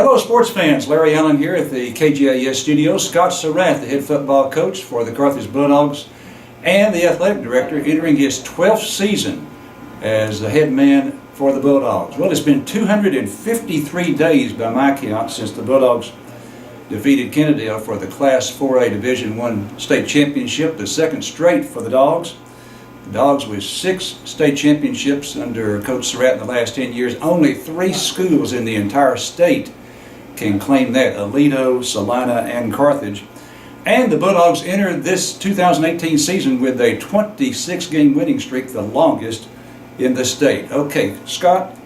Hello sports fans, Larry Allen here at the KGIS studios. Scott Suratt, the head football coach for the Carthage Bulldogs and the athletic director, entering his 12th season as the head man for the Bulldogs. Well, it's been 253 days by my count since the Bulldogs defeated Kennedale for the Class 4A Division I state championship, the second straight for the Dogs. The Dogs with 6 state championships under Coach Suratt in the last 10 years. Only 3 schools in the entire state can claim that: Aledo, Salina, and Carthage. And the Bulldogs enter this 2018 season with a 26-game winning streak, the longest in the state. Okay, Scott,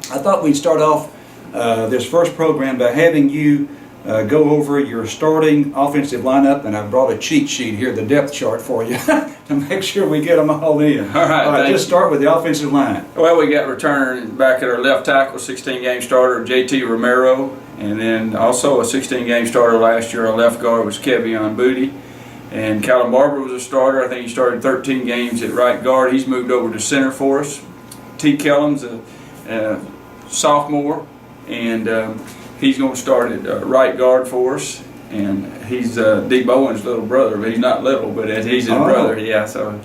I thought we'd start off this first program by having you go over your starting offensive lineup, and I brought a cheat sheet here, the depth chart for you, to make sure we get them all in. All right, just start with the offensive line. Well, we got return back at our left tackle, 16-game starter, JT Romero, and then also a 16-game starter last year. Our left guard was Kevion Booty, and Callum Barber was a starter. I think he started 13 games at right guard. He's moved over to center for us. T. Kellum's a sophomore, and he's going to start at right guard for us, and he's D. Bowen's little brother, but he's not little, but he's his brother, yeah, so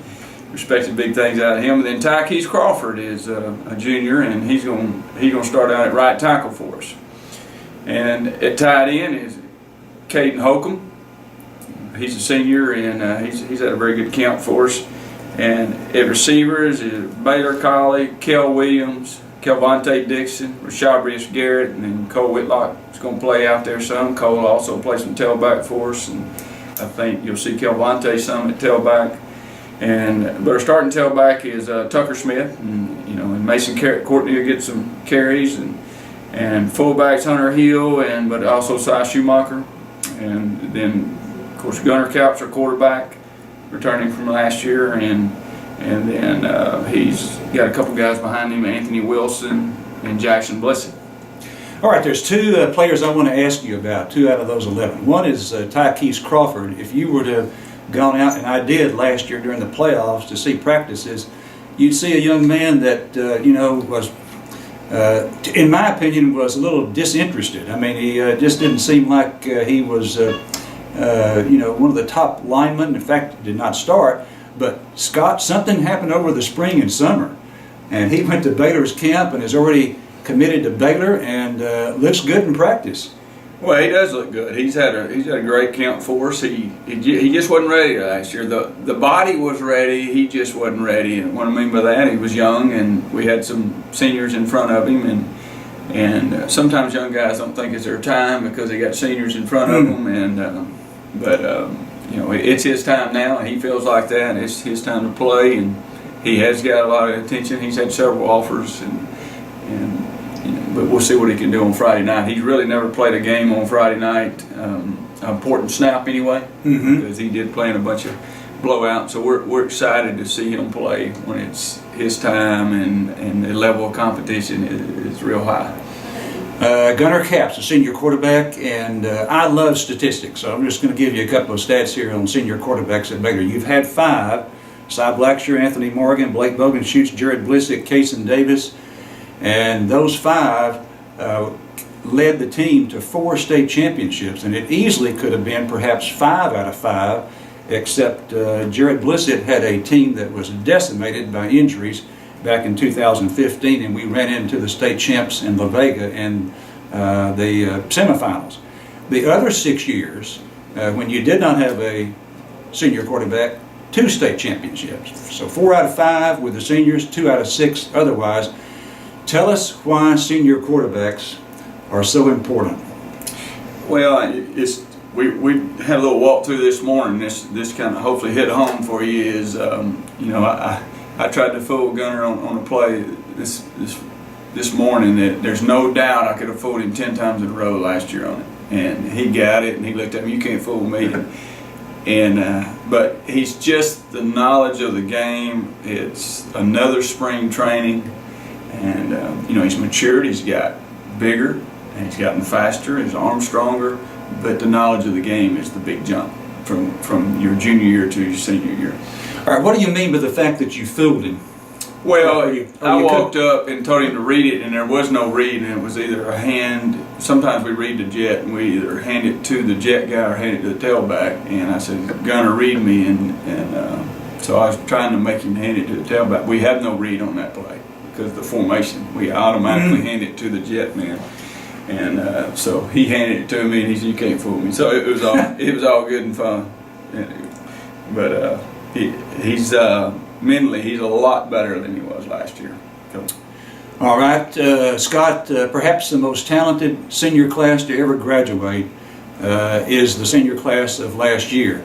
expecting big things out of him. And then Tykees Crawford is a junior, and he's going to start out at right tackle for us. And at tight end is Caden Holcomb. He's a senior, and he's had a very good camp for us. And at receivers is Baylor Colley, Kel Williams, Kelvontae Dixon, Rashabrius Garrett, and then Cole Whitlock is going to play out there some. Cole also plays some tailback for us, and I think you'll see Kelvontae some at tailback. But our starting tailback is Tucker Smith, and Mason Courtney will get some carries, and fullbacks Hunter Hill, but also Cy Schumacher, and then of course Gunnar Capps, our quarterback, returning from last year, and then he's got a couple guys behind him, Anthony Wilson and Jackson Blissett. All right, there's 2 players I want to ask you about, 2 out of those 11. One is Tykees Crawford. If you were to have gone out, and I did last year during the playoffs, to see practices, you'd see a young man that, was, in my opinion, was a little disinterested. I mean, he just didn't seem like he was, one of the top linemen. In fact, did not start. But Scott, something happened over the spring and summer, and he went to Baylor's camp and is already committed to Baylor, and looks good in practice. Well, he does look good. He's had a great camp for us. He just wasn't ready last year. The body was ready. He just wasn't ready. And what I mean by that, he was young, and we had some seniors in front of him, and sometimes young guys don't think it's their time because they got seniors in front of them, it's his time now, and he feels like that. It's his time to play, and he has got a lot of attention. He's had several offers, but we'll see what he can do on Friday night. He's really never played a game on Friday night, an important snap anyway, because he did play in a bunch of blowouts. So we're excited to see him play when it's his time, and the level of competition is real high. Gunnar Capps, a senior quarterback, and I love statistics, so I'm just going to give you a couple of stats here on senior quarterbacks at Baylor. You've had 5: Cy Blackshear, Anthony Morgan, Blake Bogenschutz, Jared Blissett, Kason Davis, and those 5 led the team to 4 state championships, and it easily could have been perhaps 5 out of 5, except Jared Blissett had a team that was decimated by injuries back in 2015, and we ran into the state champs in La Vega in the semifinals. The other 6 years, when you did not have a senior quarterback, 2 state championships. So 4 out of 5 with the seniors, 2 out of 6 otherwise. Tell us why senior quarterbacks are so important. Well, we had a little walkthrough this morning. This kind of hopefully hit home for you. Is I tried to fool Gunnar on a play this morning that there's no doubt I could have fooled him 10 times in a row last year on it, and he got it, and he looked at me, "You can't fool me." But he's just the knowledge of the game. It's another spring training, and he's matured. He's got bigger, and he's gotten faster. His arm's stronger, but the knowledge of the game is the big jump from your junior year to your senior year. All right, what do you mean by the fact that you fooled him? Well, I walked up and told him to read it, and there was no read, and it was either a hand sometimes we read the jet and we either hand it to the jet guy or hand it to the tailback. And I said, Gunner, read me. So I was trying to make him hand it to the tailback. We have no read on that play because of the formation. We automatically hand it to the jet man. And so he handed it to me, and he said, "You can't fool me." So it was all good and fun. But he's mentally, he's a lot better than he was last year. Coach. All right, Scott, perhaps the most talented senior class to ever graduate is the senior class of last year.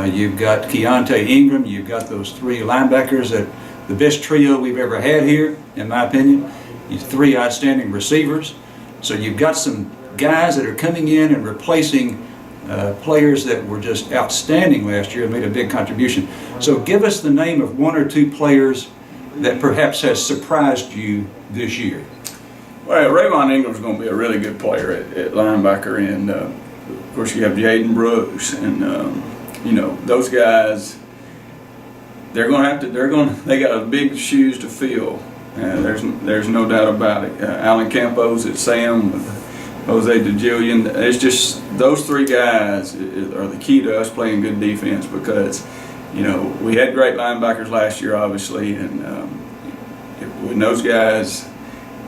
You've got Keontae Ingram, you've got those three linebackers, that the best trio we've ever had here, in my opinion. You've three outstanding receivers. So you've got some guys that are coming in and replacing players that were just outstanding last year and made a big contribution. So give us the name of one or two players that perhaps has surprised you this year. Well, Rayvon Ingram's going to be a really good player at linebacker, and of course you have Jaden Brooks, and those guys. They got a big shoes to fill. There's no doubt about it. Alan Campos at Sam, Jose DeJillian. It's just those three guys are the key to us playing good defense, because we had great linebackers last year, obviously, and when those guys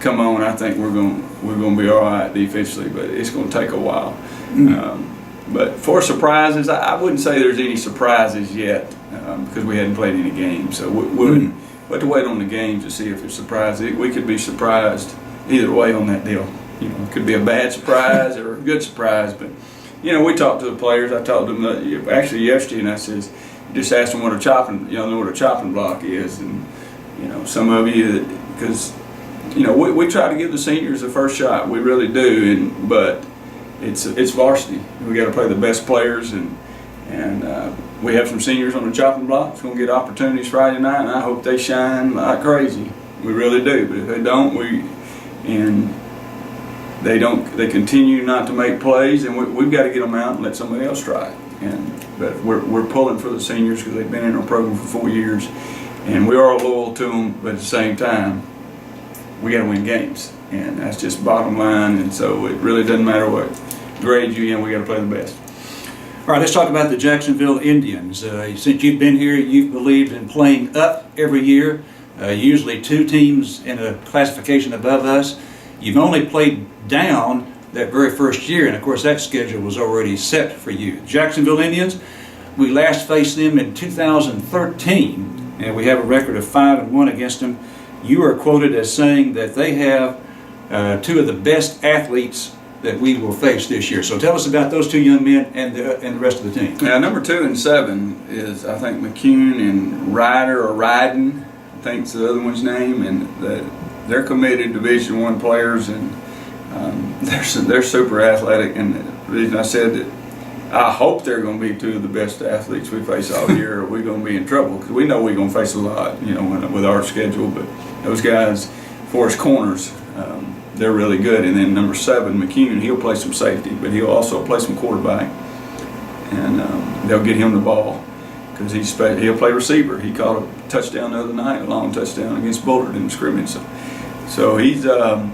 come on, I think we're going to be all right defensively, but it's going to take a while. But for surprises, I wouldn't say there's any surprises yet, because we hadn't played any games. So we'll have to wait on the games to see if there's surprises. We could be surprised either way on that deal. It could be a bad surprise or a good surprise. But we talked to the players. I talked to them actually yesterday, and I says, just asked them what a chopping, know what a chopping block is, and some of you, because we try to give the seniors the first shot. We really do, but it's varsity. We got to play the best players, and we have some seniors on the chopping block. It's going to get opportunities Friday night, and I hope they shine like crazy. We really do. But if they don't, they continue not to make plays, and we've got to get them out and let somebody else try it. But we're pulling for the seniors because they've been in our program for 4 years, and we are loyal to them. But at the same time, we got to win games, and that's just bottom line. And so it really doesn't matter what grade you're in. We got to play the best. All right, let's talk about the Jacksonville Indians. Since you've been here, you've believed in playing up every year. Usually two teams in a classification above us. You've only played down that very first year, and of course that schedule was already set for you. Jacksonville Indians, we last faced them in 2013, and we have a record of 5-1 against them. You are quoted as saying that they have two of the best athletes that we will face this year. So tell us about those two young men and the rest of the team. Yeah, number 2 and 7 is, I think, McCune and Ryden, I think's the other one's name, and they're committed Division I players, and they're super athletic. And the reason I said that I hope they're going to be two of the best athletes we face all year, or we're going to be in trouble, because we know we're going to face a lot, with our schedule. But those guys, for us corners, they're really good. And then number 7, McCune, he'll play some safety, but he'll also play some quarterback, and they'll get him the ball because he'll play receiver. He caught a touchdown the other night, a long touchdown against Bullard in the scrimmage. So he's a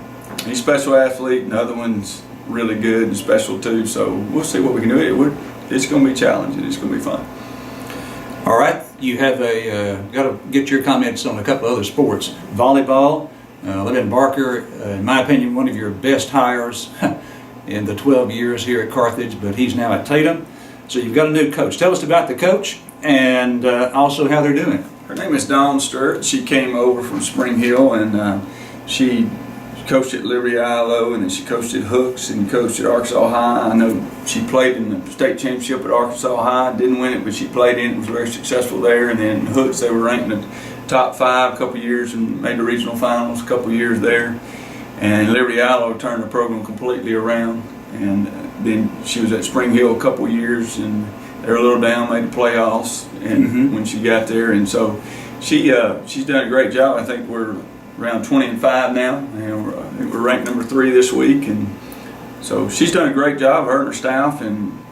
special athlete, and the other one's really good and special too. So we'll see what we can do. It's going to be challenging. It's going to be fun. All right, you have got to get your comments on a couple other sports. Volleyball. Levin Barker, in my opinion, one of your best hires in the 12 years here at Carthage, but he's now at Tatum. So you've got a new coach. Tell us about the coach and also how they're doing. Her name is Dawn Sturt. She came over from Spring Hill, and she coached at Liberty ILO, and then she coached at Hooks and coached at Arkansas High. I know she played in the state championship at Arkansas High. Didn't win it, but she played in it, was very successful there. And then Hooks, they were ranked in the top 5 a couple years and made the regional finals a couple years there. And Liberty ILO turned the program completely around. And then she was at Spring Hill a couple years, and they were a little down, made the playoffs, and when she got there. And so she's done a great job. I think we're around 20-5 now, and we're ranked number 3 this week. And so she's done a great job, her and her staff, and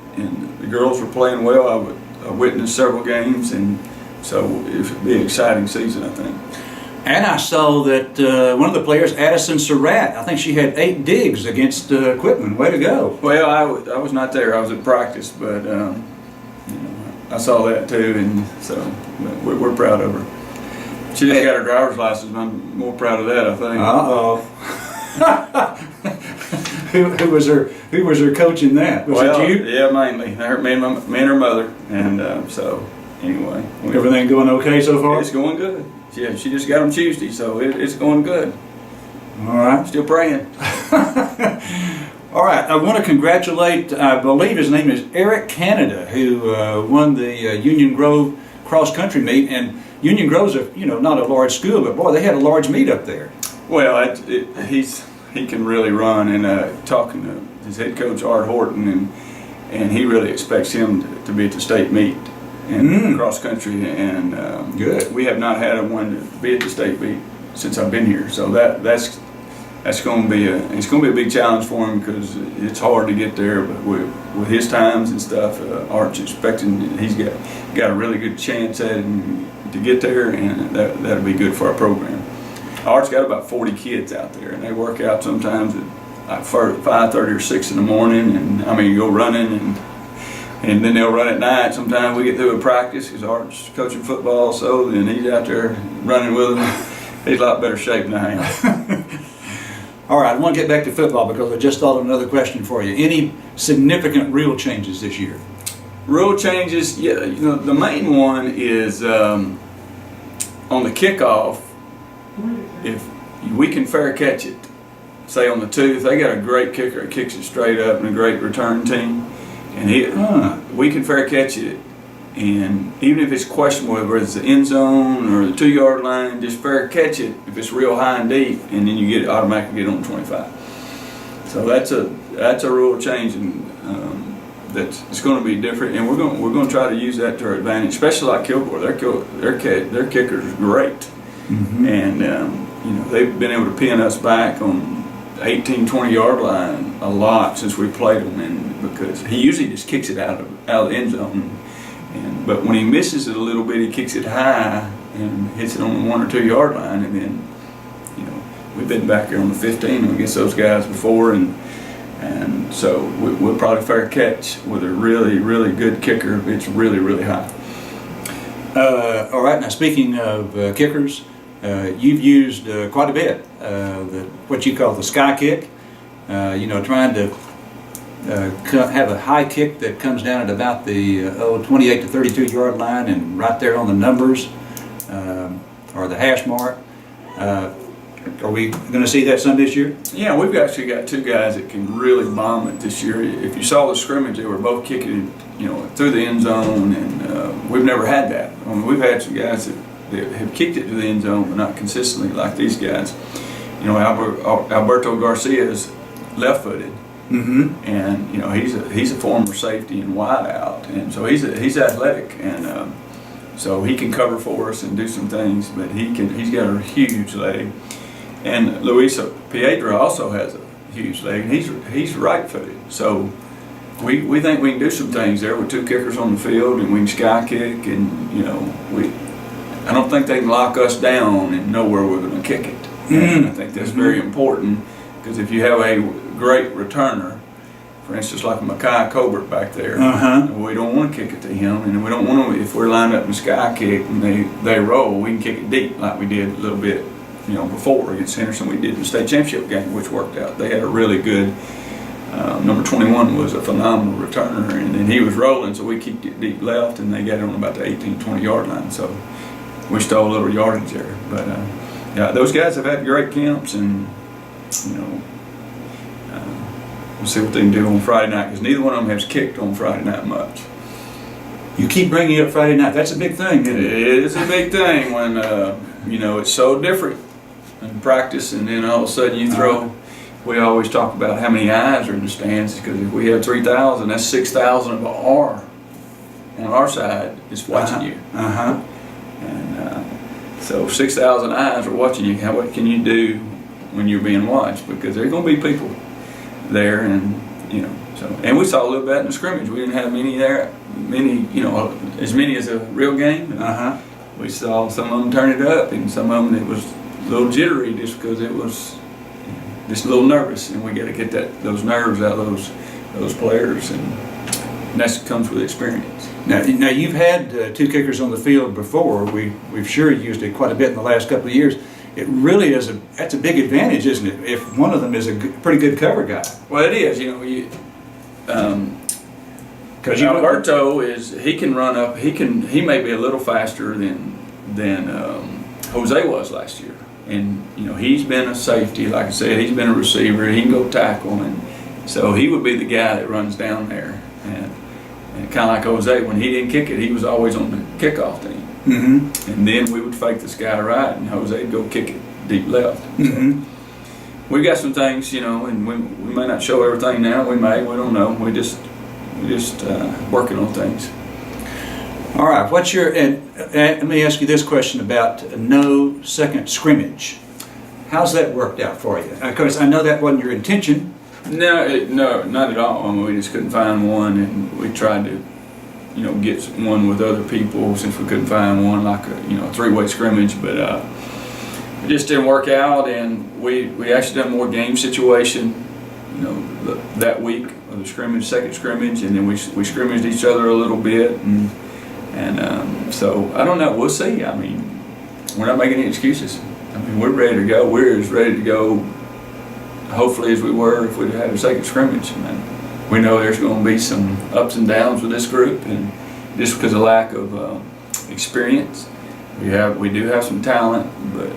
the girls were playing well. I witnessed several games, and so it'll be an exciting season, I think. And I saw that one of the players, Addison Suratt, I think she had 8 digs against Quitman. Way to go. Well, I was not there. I was at practice, but you know, I saw that too, and so we're proud of her. She just got her driver's license, and I'm more proud of that, I think. Who was her coach in that? Was it you? Yeah, mainly. Me and her mother, and so anyway. Everything going okay so far? It's going good. Yeah, she just got them Tuesday, so it's going good. All right. Still praying. All right. I want to congratulate, I believe his name is Eric Canada, who won the Union Grove cross country meet. And Union Grove's not a large school, but boy, they had a large meet up there. Well, he can really run, and talking to his head coach Art Horton, and he really expects him to be at the state meet in cross country, and good. We have not had one to be at the state meet since I've been here, so that's going to be a big challenge for him because it's hard to get there, but with his times and stuff, Art's expecting he's got a really good chance at it to get there, and that'll be good for our program. Art's got about 40 kids out there, and they work out sometimes at like 5:30 or 6 in the morning, and I mean go running, and then they'll run at night. Sometimes we get through a practice because Art's coaching football, so then he's out there running with them. He's a lot better shape than I am. All right, I want to get back to football because I just thought of another question for you. Any significant rule changes this year? Rule changes, yeah. The main one is on the kickoff. If we can fair catch it, say on the tooth, they got a great kicker that kicks it straight up and a great return team, and we can fair catch it, and even if it's questionable whether it's the end zone or the 2-yard line, just fair catch it if it's real high and deep, and then you automatically get on 25. So that's a rule change, and it's going to be different, and we're going to try to use that to our advantage, especially like Kilgore. Their kicker is great. And they've been able to pin us back on the 18-20 yard line a lot since we played them, and because he usually just kicks it out of the end zone, but when he misses it a little bit, he kicks it high and hits it on the 1 or 2 yard line, and then we've been back there on the 15 against those guys before, and so we'll probably fair catch with a really, really good kicker if it's really, really high. All right, now speaking of kickers, you've used quite a bit what you call the sky kick, trying to have a high kick that comes down at about the 28 to 32 yard line and right there on the numbers or the hash mark. Are we going to see that some this year? Yeah, we've actually got 2 guys that can really bomb it this year. If you saw the scrimmage, they were both kicking it, through the end zone, and we've never had that. I mean, we've had some guys that have kicked it to the end zone, but not consistently like these guys. Alberto Garcia is left-footed, and he's a former safety and wideout, and so he's athletic, and so he can cover for us and do some things. But he's got a huge leg. And Luisa Piedra also has a huge leg, and he's right-footed. So we think we can do some things there with 2 kickers on the field, and we can sky kick, and I don't think they can lock us down and know where we're going to kick it. And I think that's very important, because if you have a great returner, for instance, like Makai Colbert back there, we don't want to kick it to him, and we don't want to. If we're lined up in sky kick and they roll, we can kick it deep like we did a little bit. Before against Henderson, we did in the state championship game, which worked out. They had a really good, number 21 was a phenomenal returner, and he was rolling, so we kicked it deep left, and they got it on about the 18-20 yard line. So we stole a little yardage there. But those guys have had great camps, and we'll see what they can do on Friday night, because neither one of them has kicked on Friday night much. You keep bringing up Friday night. That's a big thing, isn't it? It is a big thing when it's so different in practice, and then all of a sudden you throw. We always talk about how many eyes are in the stands, because if we have 3,000, that's 6,000 of on our side is watching you. And so 6,000 eyes are watching you. What can you do when you're being watched? Because there are going to be people there, and so. And we saw a little bit in the scrimmage. We didn't have many there, as many as a real game. we saw some of them turn it up, and some of them it was a little jittery just because it was just a little nervous, and we got to get those nerves out of those players, and that comes with experience. Now you've had 2 kickers on the field before. We've sure used it quite a bit in the last couple of years. It really is that's a big advantage, isn't it? If one of them is a pretty good cover guy. Well, it is. Because Alberto he can run up. He may be a little faster than Jose was last year, and he's been a safety. Like I said, he's been a receiver. He can go tackle, and so he would be the guy that runs down there. And kind of like Jose, when he didn't kick it, he was always on the kickoff team. Mm-hmm. And then we would fake the sky right, and Jose'd go kick it deep left. Mm-hmm. So we got some things, and we may not show everything now. We don't know. We just working on things. All right. What's your? Let me ask you this question about no second scrimmage. How's that worked out for you? Because I know that wasn't your intention. No, not at all. I mean, we just couldn't find one, and we tried to, get one with other people since we couldn't find one, like a 3-way scrimmage, but it just didn't work out. And we actually done more game situation, that week of the second scrimmage, and then we scrimmaged each other a little bit, and so I don't know. We'll see. I mean, we're not making any excuses. I mean, we're ready to go. We're as ready to go, hopefully, as we were if we'd had a second scrimmage. And we know there's going to be some ups and downs with this group, and just because of lack of experience, we do have some talent, but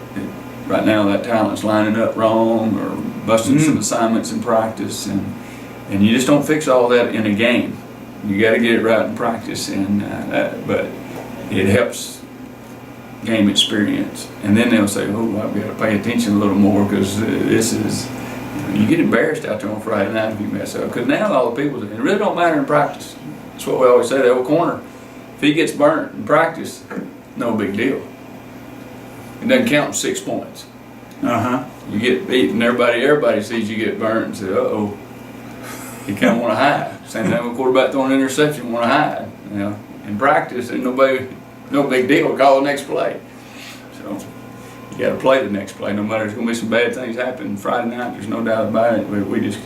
right now that talent's lining up wrong or busting some assignments in practice, and you just don't fix all that in a game. You got to get it right in practice, but it helps game experience. And then they'll say, "Oh, I've got to pay attention a little more because this is." You get embarrassed out there on Friday night if you mess up. Because now all the people, it really don't matter in practice. That's what we always say. The old corner, if he gets burnt in practice, no big deal. It doesn't count 6 points. You get beat, and everybody sees you get burnt and says, "Uh-oh." You kind of want to hide. Same thing with quarterback throwing an interception, want to hide. In practice, there's no big deal. Call the next play. So you got to play the next play. No matter, there's going to be some bad things happen Friday night. There's no doubt about it. We just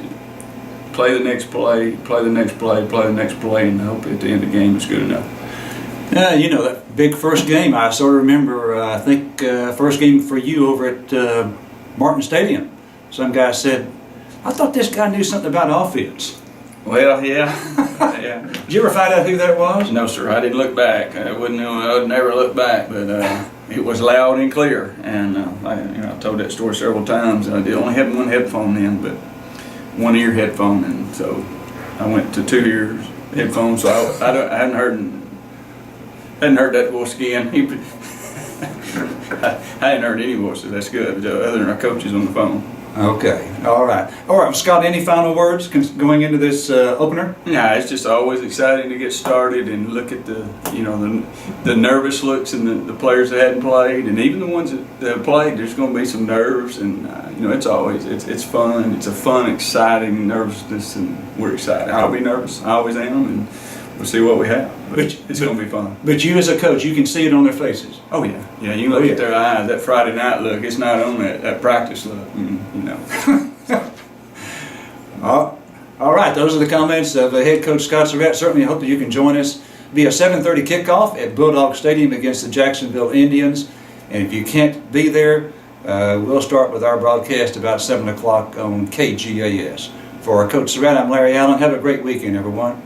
play the next play, play the next play, play the next play, and hope at the end of the game it's good enough. That big first game, I sort of remember, I think first game for you over at Martin Stadium. Some guy said, "I thought this guy knew something about offense." Well, yeah. Yeah. Did you ever find out who that was? No, sir. I didn't look back. I would never look back, but it was loud and clear. And I told that story several times. I only had one headphone in, but one ear headphone, and so I went to 2 ears headphones. So I hadn't heard that voice again. I hadn't heard any voices. That's good, other than our coaches on the phone. Okay, all right. Scott, any final words going into this opener? Yeah, it's just always exciting to get started and look at the nervous looks in the players that hadn't played, and even the ones that have played. There's going to be some nerves, and it's always it's fun. It's a fun, exciting nervousness, and we're excited. I'll be nervous. I always am, and we'll see what we have. But it's going to be fun. But you as a coach, you can see it on their faces. Oh yeah, yeah. You can look at their eyes. That Friday night look, it's not on that practice look. All right, those are the comments of head coach Scott Suratt. Certainly hope that you can join us via 7:30 kickoff at Bulldogs Stadium against the Jacksonville Indians. And if you can't be there, we'll start with our broadcast about 7 o'clock on KGAS. For Coach Suratt, I'm Larry Allen. Have a great weekend, everyone.